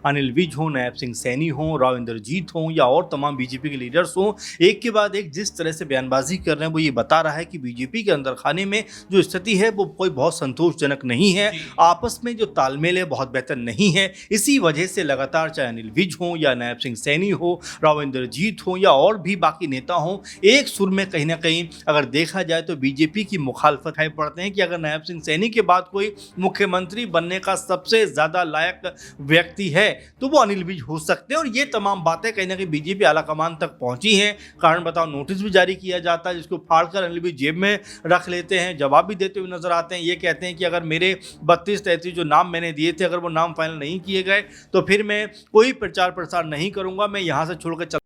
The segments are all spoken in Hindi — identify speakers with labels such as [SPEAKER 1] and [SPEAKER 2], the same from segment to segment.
[SPEAKER 1] अनिल विज हों, नायब सिंह सैनी हों, राव इंद्रजीत हों या और तमाम बीजेपी के लीडर्स हों, एक के बाद एक जिस तरह से बयानबाजी कर रहे हैं वो ये बता रहा है कि बीजेपी के अंदर खाने में जो स्थिति है वो कोई बहुत संतोषजनक नहीं है। आपस में जो तालमेल है बहुत बेहतर नहीं है। इसी वजह से लगातार चाहे अनिल विज हों या नायब सिंह सैनी हो, राव इंद्रजीत हों या और भी बाकी नेता हों, एक सुर में कहीं ना कहीं अगर देखा जाए तो बीजेपी की मुखालफत है पड़ते हैं कि अगर नायब सिंह सैनी के बाद कोई मुख्यमंत्री बनने का सबसे ज्यादा लायक व्यक्ति है तो वो अनिल विज हो सकते हैं। और ये तमाम बातें कहीं ना कहीं बीजेपी आलाकमान तक पहुंची हैं। कारण बताओ नोटिस भी जारी किया जाता है जिसको फाड़कर अनिल विज जेब में रख लेते हैं, जवाब भी देते हुए नजर आते हैं। ये कहते हैं कि अगर मेरे 32-33 जो नाम मैंने दिए थे अगर वो नाम फाइनल नहीं किए गए तो फिर मैं कोई प्रचार प्रसार नहीं करूंगा, मैं यहां से छोड़कर चल।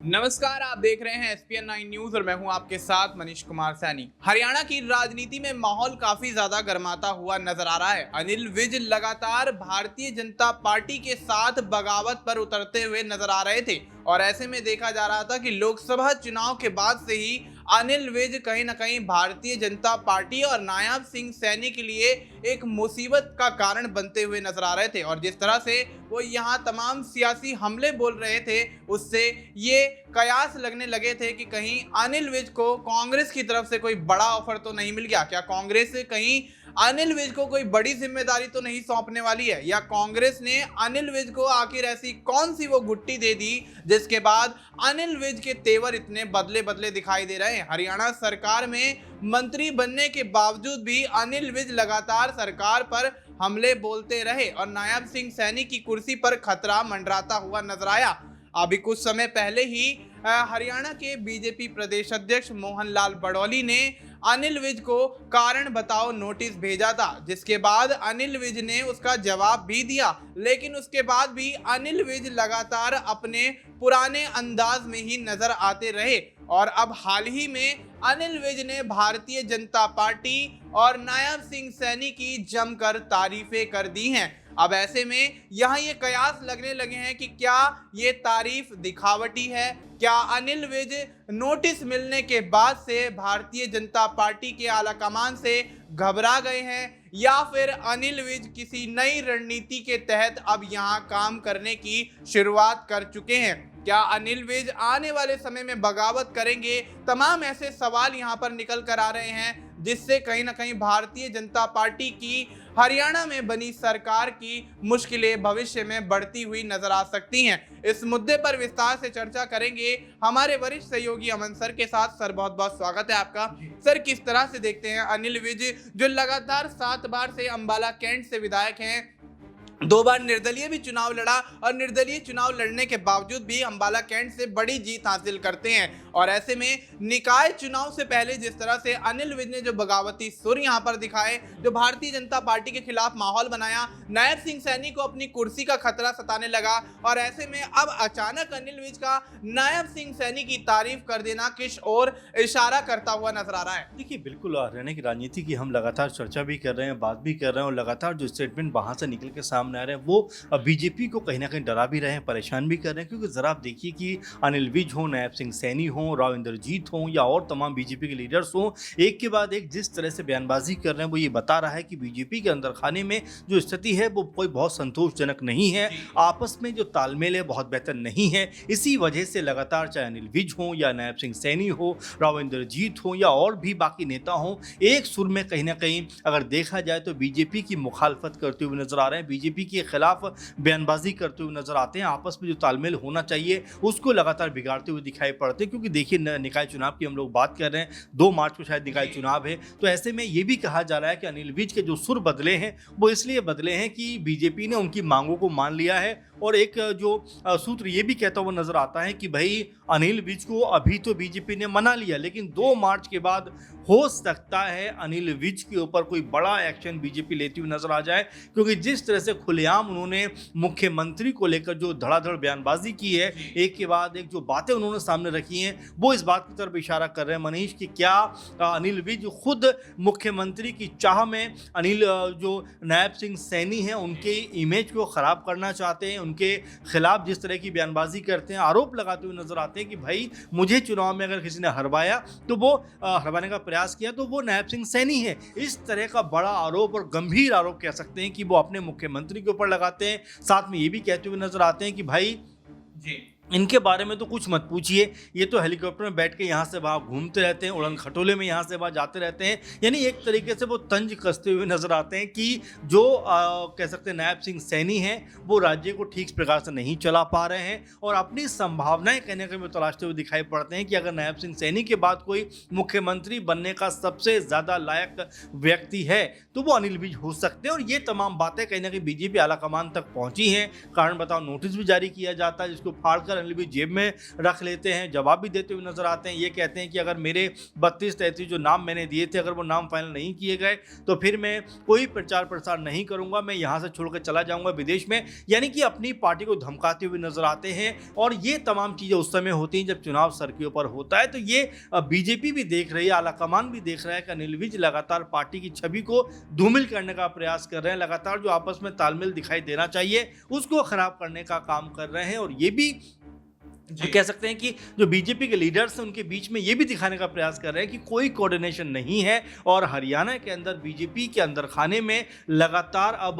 [SPEAKER 2] नमस्कार, आप देख रहे हैं SPN9 न्यूज और मैं हूं आपके साथ मनीष कुमार सैनी। हरियाणा की राजनीति में माहौल काफी ज्यादा गर्माता हुआ नजर आ रहा है। अनिल विज लगातार भारतीय जनता पार्टी के साथ बगावत पर उतरते हुए नजर आ रहे थे और ऐसे में देखा जा रहा था कि लोकसभा चुनाव के बाद से ही अनिल विज कहीं ना कहीं भारतीय जनता पार्टी और नायब सिंह सैनी के लिए एक मुसीबत का कारण बनते हुए नजर आ रहे थे। और जिस तरह से वो यहाँ तमाम सियासी हमले बोल रहे थे उससे ये कयास लगने लगे थे कि कहीं अनिल विज को कांग्रेस की तरफ से कोई बड़ा ऑफर तो नहीं मिल गया, क्या कांग्रेस से कहीं अनिल विज को कोई बड़ी जिम्मेदारी तो नहीं सौंपने वाली है, या कांग्रेस ने अनिल विज को आखिर ऐसी कौन सी वो गुट्टी दे दी जिसके बाद अनिल विज के तेवर इतने बदले बदले दिखाई दे रहे हैं। हरियाणा सरकार में मंत्री बनने के बावजूद भी अनिल विज लगातार सरकार पर हमले बोलते रहे और नायब सिंह सैनी की कुर्सी पर खतरा मंडराता हुआ नजर आया। अभी कुछ समय पहले ही हरियाणा के बीजेपी प्रदेश अध्यक्ष मोहन लाल बड़ौली ने अनिल विज को कारण बताओ नोटिस भेजा था, जिसके बाद अनिल विज ने उसका जवाब भी दिया। लेकिन उसके बाद भी अनिल विज लगातार अपने पुराने अंदाज में ही नजर आते रहे और अब हाल ही में अनिल विज ने भारतीय जनता पार्टी और नायब सिंह सैनी की जमकर तारीफें कर दी हैं। अब ऐसे में यहाँ ये कयास लगने लगे हैं कि क्या ये तारीफ दिखावटी है, क्या अनिल विज नोटिस मिलने के बाद से भारतीय जनता पार्टी के आलाकमान से घबरा गए हैं, या फिर अनिल विज किसी नई रणनीति के तहत अब यहाँ काम करने की शुरुआत कर चुके हैं। क्या अनिल विज आने वाले समय में बगावत करेंगे? तमाम ऐसे सवाल यहाँ पर निकल कर आ रहे हैं जिससे कहीं ना कहीं भारतीय जनता पार्टी की हरियाणा में बनी सरकार की मुश्किलें भविष्य में बढ़ती हुई नजर आ सकती हैं। इस मुद्दे पर विस्तार से चर्चा करेंगे हमारे वरिष्ठ सहयोगी अमन सर के साथ। सर बहुत बहुत स्वागत है आपका। सर किस तरह से देखते हैं अनिल विज जो लगातार 7 बार से अंबाला कैंट से विधायक हैं, 2 बार निर्दलीय भी चुनाव लड़ा और निर्दलीय चुनाव लड़ने के बावजूद भी अंबाला कैंट से बड़ी जीत हासिल करते हैं, और ऐसे में निकाय चुनाव से पहले जिस तरह से अनिल विज ने जो बगावती सुर यहां पर दिखाए, जो भारतीय जनता पार्टी के खिलाफ माहौल बनाया, नायब सिंह सैनी को अपनी कुर्सी का खतरा सताने लगा, और ऐसे में अब अचानक अनिल विज का नायब सिंह सैनी की तारीफ कर देना किस ओर इशारा करता हुआ नजर आ रहा है?
[SPEAKER 1] देखिए बिल्कुल हरियाणा की राजनीति की हम लगातार चर्चा भी कर रहे हैं, बात भी कर रहे हैं और लगातार जो स्टेटमेंट वहां से निकल के सामने आ रहे हैं वो बीजेपी को कहीं ना कहीं डरा भी रहे हैं, परेशान भी कर रहे हैं। क्योंकि जरा आप देखिए कि अनिल विज हो, नायब सिंह सैनी हो, राव इंद्रजीत हों या और तमाम बीजेपी के लीडर्स हों, एक के बाद एक जिस तरह से बयानबाजी कर रहे हैं वो ये बता रहा है कि बीजेपी के अंदर खाने में जो स्थिति है वो कोई बहुत संतोषजनक नहीं है। आपस में जो तालमेल है बहुत बेहतर नहीं है। इसी वजह से लगातार चाहे अनिल विज हो या नायब सिंह सैनी हो, राव इंद्रजीत हो या और भी बाकी नेता हों, एक सुर में कहीं ना कहीं अगर देखा जाए तो बीजेपी की मुखालफत करते हुए नजर आ रहे हैं, बीजेपी के खिलाफ बयानबाजी करते हुए नजर आते हैं। आपस में जो तालमेल होना चाहिए उसको लगातार बिगाड़ते हुए दिखाई पड़ते हैं। क्योंकि देखिए निकाय चुनाव की हम लोग बात कर रहे हैं, 2 मार्च को शायद निकाय चुनाव है, तो ऐसे में ये भी कहा जा रहा है कि अनिल विज के जो सुर बदले हैं वो इसलिए बदले हैं कि बीजेपी ने उनकी मांगों को मान लिया है। और एक जो सूत्र ये भी कहता हुआ नजर आता है कि भाई अनिल विज को अभी तो बीजेपी ने मना लिया, लेकिन 2 मार्च के बाद हो सकता है अनिल विज के ऊपर कोई बड़ा एक्शन बीजेपी लेती हुई नजर आ जाए। क्योंकि जिस तरह से खुलेआम उन्होंने मुख्यमंत्री को लेकर जो धड़ाधड़ बयानबाजी की है, एक के बाद एक जो बातें उन्होंने सामने रखी हैं, वो इस बात की तरफ इशारा कर रहे हैं मनीष कि क्या अनिल विज खुद मुख्यमंत्री की चाह में अनिल जो नायब सिंह सैनी हैं उनके इमेज को खराब करना चाहते हैं, उनके खिलाफ जिस तरह की बयानबाजी करते हैं, आरोप लगाते हुए नजर आते हैं कि भाई मुझे चुनाव में अगर किसी ने हरवाया तो वो हरवाने का प्रयास किया तो वो नायब सिंह सैनी है। इस तरह का बड़ा आरोप और गंभीर आरोप कह सकते हैं कि वो अपने मुख्यमंत्री के ऊपर लगाते हैं। साथ में ये भी कहते हुए नजर आते हैं कि भाई
[SPEAKER 2] जी
[SPEAKER 1] इनके बारे में तो कुछ मत पूछिए, ये तो हेलीकॉप्टर में बैठ के यहाँ से वहाँ घूमते रहते हैं, उड़न खटोले में यहाँ से वहाँ जाते रहते हैं। यानी एक तरीके से वो तंज कसते हुए नजर आते हैं कि जो कह सकते हैं नायब सिंह सैनी हैं वो राज्य को ठीक प्रकार से नहीं चला पा रहे हैं और अपनी संभावनाएं कहीं ना कहीं तलाशते हुए दिखाई पड़ते हैं कि अगर नायब सिंह सैनी के बाद कोई मुख्यमंत्री बनने का सबसे ज़्यादा लायक व्यक्ति है तो वो अनिल विज हो सकते हैं। और ये तमाम बातें कहीं ना कहीं बीजेपी आलाकमान तक पहुँची हैं। कारण बताओ नोटिस भी जारी किया जाता है जिसको फाड़कर अनिल विज जेब में रख लेते हैं। जवाब भी देते हुए नजर आते हैं, ये कहते हैं कि अगर मेरे 32-33 जो नाम मैंने दिए थे अगर वो नाम फाइनल नहीं किए गए तो फिर मैं कोई प्रचार प्रसार नहीं करूंगा, मैं यहाँ से छोड़कर चला जाऊंगा विदेश में। यानी कि अपनी पार्टी को धमकाते हुए नजर आते हैं। और ये तमाम चीज़ें उस समय होती हैं जब चुनाव सरकियों पर होता है। तो ये बीजेपी भी देख रही है, आलाकमान भी देख रहा है कि अनिल विज लगातार पार्टी की छवि को धूमिल करने का प्रयास कर रहे हैं, लगातार जो आपस में तालमेल दिखाई देना चाहिए उसको खराब करने का काम कर रहे हैं। और ये भी कह सकते हैं कि जो बीजेपी के लीडर्स हैं उनके बीच में ये भी दिखाने का प्रयास कर रहे हैं कि कोई कोऑर्डिनेशन नहीं है। और हरियाणा के अंदर बीजेपी के अंदर खाने में लगातार अब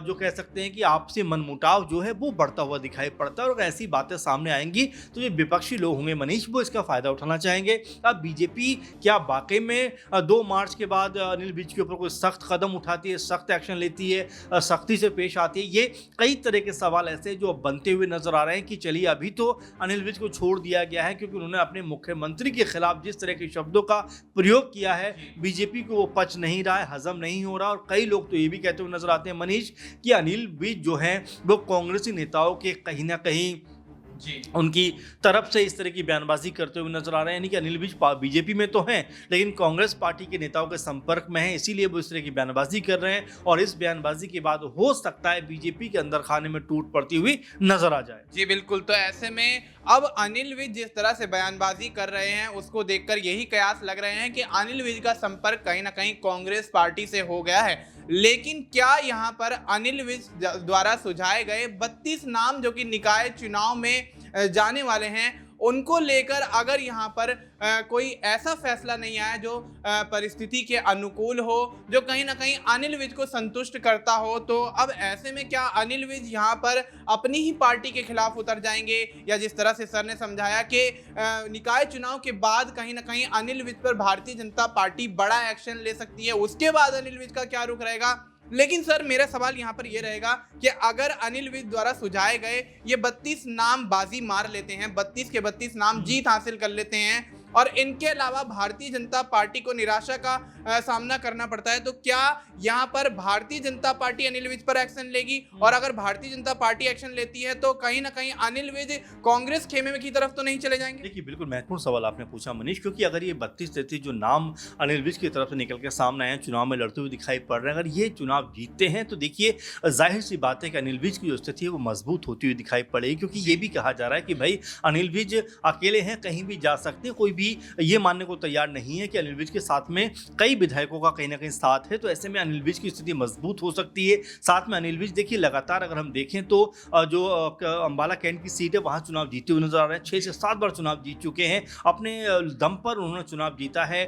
[SPEAKER 1] जो कह सकते हैं कि आपसी मनमुटाव जो है वो बढ़ता हुआ दिखाई पड़ता है। और ऐसी बातें सामने आएंगी तो जो विपक्षी लोग होंगे मनीष वो इसका फायदा उठाना चाहेंगे। अब बीजेपी क्या वाकई में 2 मार्च के बाद अनिल विज के ऊपर कोई सख्त कदम उठाती है, सख्त एक्शन लेती है, सख्ती से पेश आती है? ये कई तरह के सवाल ऐसे जो बनते हुए नजर आ रहे हैं कि चलिए अभी तो अनिल विज को छोड़ दिया गया है क्योंकि उन्होंने अपने मुख्यमंत्री के खिलाफ जिस तरह के शब्दों का प्रयोग किया है बीजेपी को वो पच नहीं रहा है, हजम नहीं हो रहा। और कई लोग तो ये भी कहते हुए नजर आते हैं मनीष कि अनिल विज जो है वो कांग्रेसी नेताओं के कहीं ना कहीं उनकी तरफ से इस तरह की बयानबाजी करते हुए नजर आ रहे हैं। यानी कि अनिल विज बीजेपी में तो हैं लेकिन कांग्रेस पार्टी के नेताओं के संपर्क में हैं, इसीलिए वो इस तरह की बयानबाजी कर रहे हैं। और इस बयानबाजी के बाद हो सकता है बीजेपी के अंदर खाने में टूट पड़ती हुई नजर आ जाए।
[SPEAKER 2] जी बिल्कुल। तो ऐसे में अब अनिल विज जिस तरह से बयानबाजी कर रहे हैं उसको देखकर यही कयास लग रहे हैं कि अनिल विज का संपर्क कहीं ना कहीं कांग्रेस पार्टी से हो गया है। लेकिन क्या यहाँ पर अनिल विज द्वारा सुझाए गए 32 नाम जो कि निकाय चुनाव में जाने वाले हैं उनको लेकर अगर यहाँ पर कोई ऐसा फैसला नहीं आया जो परिस्थिति के अनुकूल हो, जो कहीं ना कहीं अनिल विज को संतुष्ट करता हो, तो अब ऐसे में क्या अनिल विज यहाँ पर अपनी ही पार्टी के खिलाफ उतर जाएंगे? या जिस तरह से सर ने समझाया कि निकाय चुनाव के बाद कहीं ना कहीं अनिल विज पर भारतीय जनता पार्टी बड़ा एक्शन ले सकती है, उसके बाद अनिल विज का क्या रुख रहेगा? लेकिन सर मेरा सवाल यहाँ पर यह रहेगा कि अगर अनिल विज द्वारा सुझाए गए ये 32 नाम बाजी मार लेते हैं, 32 के 32 नाम जीत हासिल कर लेते हैं और इनके अलावा भारतीय जनता पार्टी को निराशा का सामना करना पड़ता है, तो क्या यहाँ पर भारतीय जनता पार्टी अनिल विज पर एक्शन लेगी? और अगर भारतीय जनता पार्टी एक्शन लेती है तो कहीं ना कहीं अनिल विज कांग्रेस खेमे की तरफ तो नहीं चले जाएंगे?
[SPEAKER 1] देखिए बिल्कुल महत्वपूर्ण सवाल आपने पूछा मनीष, क्योंकि अगर ये 32-33 जो नाम अनिल विज की तरफ से निकल के सामने आए चुनाव में लड़ते हुए दिखाई पड़ रहे हैं, अगर ये चुनाव जीतते हैं तो देखिए जाहिर सी बात है कि अनिल विज की जो स्थिति है वो मजबूत होती हुई दिखाई पड़ेगी। क्योंकि ये भी कहा जा रहा है कि भाई अनिल विज अकेले हैं, कहीं भी जा सकते हैं, कोई भी ये मानने को तैयार नहीं है कि अनिल विज के साथ में कई विधायकों का कहीं ना कहीं साथ है। तो ऐसे में अनिल विज की स्थिति मजबूत हो सकती है। साथ में अनिल विज देखिए लगातार अगर हम देखें तो जो अंबाला कैंट की सीट है वहाँ चुनाव जीते हुए नजर आ रहे हैं, 6 से 7 बार चुनाव जीत चुके हैं, अपने दम पर उन्होंने चुनाव जीता है।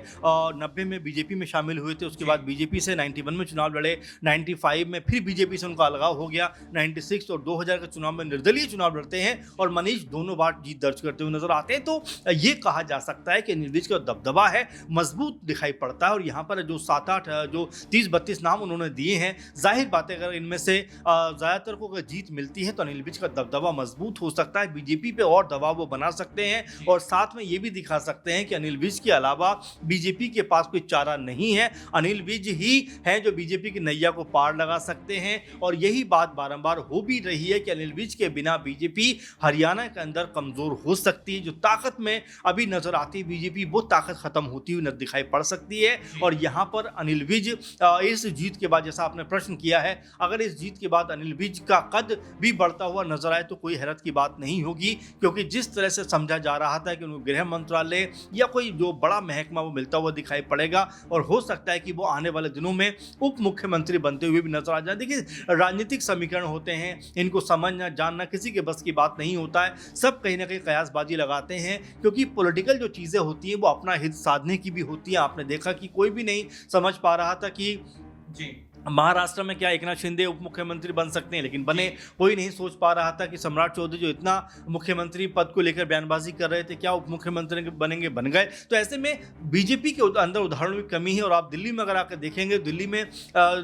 [SPEAKER 1] 90 में बीजेपी में शामिल हुए थे, उसके बाद बीजेपी से 91 में चुनाव लड़े, 95 में फिर बीजेपी से उनका अलगाव हो गया, 96 और 2000 के चुनाव में निर्दलीय चुनाव लड़ते हैं और मनीष दोनों बार जीत दर्ज करते हुए नजर आते हैं। तो ये कहा जा सकता है कि अनिल विज का दबदबा है मजबूत दिखाई पड़ता है। और यहाँ पर जो 7-8 जो 30-32 नाम उन्होंने दिए हैं, जाहिर बात है अगर इनमें से ज़्यादातर को अगर जीत मिलती है तो अनिल विज का दबदबा मजबूत हो सकता है, बीजेपी पे और दबाव वो बना सकते हैं। और साथ में ये भी दिखा सकते हैं कि अनिल विज के अलावा बीजेपी के पास कोई चारा नहीं है, अनिल विज ही है जो बीजेपी की नैया को पार लगा सकते हैं। और यही बात बारंबार हो भी रही है कि अनिल विज के बिना बीजेपी हरियाणा के अंदर कमजोर हो सकती है। जो ताकत में अभी नजर आती है बीजेपी, वो ताकत खत्म होती हुई न दिखाई पड़ सकती है। और यहाँ पर अनिल विज इस जीत के बाद, जैसा आपने प्रश्न किया है, अगर इस जीत के बाद अनिल विज का कद भी बढ़ता हुआ नजर आए तो कोई हैरत की बात नहीं होगी। क्योंकि जिस तरह से समझा जा रहा था कि उनको गृह मंत्रालय या कोई जो बड़ा महकमा वो मिलता हुआ दिखाई पड़ेगा और हो सकता है कि वो आने वाले दिनों में उप मुख्यमंत्री बनते हुए भी नजर आ जाए। देखिए राजनीतिक समीकरण होते हैं, इनको समझना जानना किसी के बस की बात नहीं होता है, सब कहीं ना कहीं कयासबाजी लगाते हैं। क्योंकि पॉलिटिकल जो चीज़ चीज़ें होती हैं वो अपना हित साधने की भी होती हैं। आपने देखा कि कोई भी नहीं समझ पा रहा था कि
[SPEAKER 2] जी
[SPEAKER 1] महाराष्ट्र में क्या एकनाथ शिंदे उप मुख्यमंत्री बन सकते हैं, लेकिन बने। कोई नहीं सोच पा रहा था कि सम्राट चौधरी जो इतना मुख्यमंत्री पद को लेकर बयानबाजी कर रहे थे, क्या उप मुख्यमंत्री बनेंगे, बन गए। तो ऐसे में बीजेपी के अंदर उदाहरणों की कमी है। और आप दिल्ली में अगर आकर देखेंगे, दिल्ली में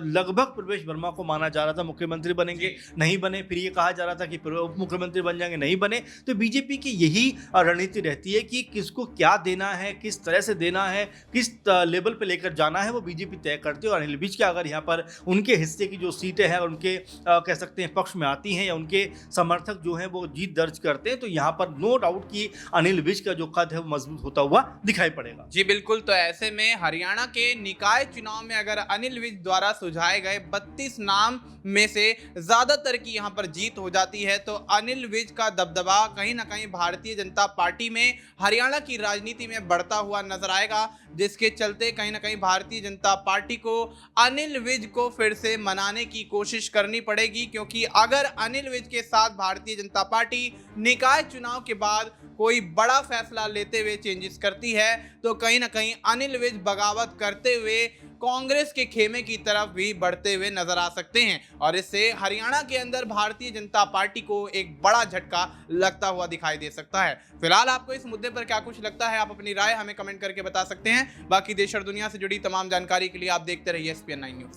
[SPEAKER 1] लगभग प्रवेश वर्मा को माना जा रहा था मुख्यमंत्री बनेंगे, नहीं बने। फिर ये कहा जा रहा था कि उप मुख्यमंत्री बन जाएंगे, नहीं बने। तो बीजेपी की यही रणनीति रहती है कि किसको क्या देना है, किस तरह से देना है, किस लेवल पर लेकर जाना है, वो बीजेपी तय करती है। और अनिल विज के अगर यहाँ पर उनके हिस्से की जो सीटें हैं उनके कह सकते हैं पक्ष में आती हैं, या उनके समर्थक जो हैं वो जीत दर्ज करते हैं, तो यहाँ पर नो डाउट कि अनिल विज का जो कद है वो मजबूत होता हुआ दिखाई पड़ेगा।
[SPEAKER 2] जी बिल्कुल। तो ऐसे में हरियाणा के निकाय चुनाव में अगर अनिल विज द्वारा सुझाए गए 32 नाम में से ज्यादातर की यहाँ पर जीत हो जाती है, तो अनिल विज का दबदबा कहीं ना कहीं भारतीय जनता पार्टी में हरियाणा की राजनीति में बढ़ता हुआ नजर आएगा, जिसके चलते कहीं ना कहीं भारतीय जनता पार्टी को अनिल विज को फिर से मनाने की कोशिश करनी पड़ेगी। क्योंकि अगर अनिल विज के साथ भारतीय जनता पार्टी निकाय चुनाव के बाद कोई बड़ा फैसला लेते हुए चेंजेस करती है, तो कहीं ना कहीं अनिल विज बगावत करते हुए कांग्रेस के खेमे की तरफ भी बढ़ते हुए नजर आ सकते हैं। और इससे हरियाणा के अंदर भारतीय जनता पार्टी को एक बड़ा झटका लगता हुआ दिखाई दे सकता है। फिलहाल आपको इस मुद्दे पर क्या कुछ लगता है, आप अपनी राय हमें कमेंट करके बता सकते हैं। बाकी देश और दुनिया से जुड़ी तमाम जानकारी के लिए आप देखते रहिए SPN9 न्यूज।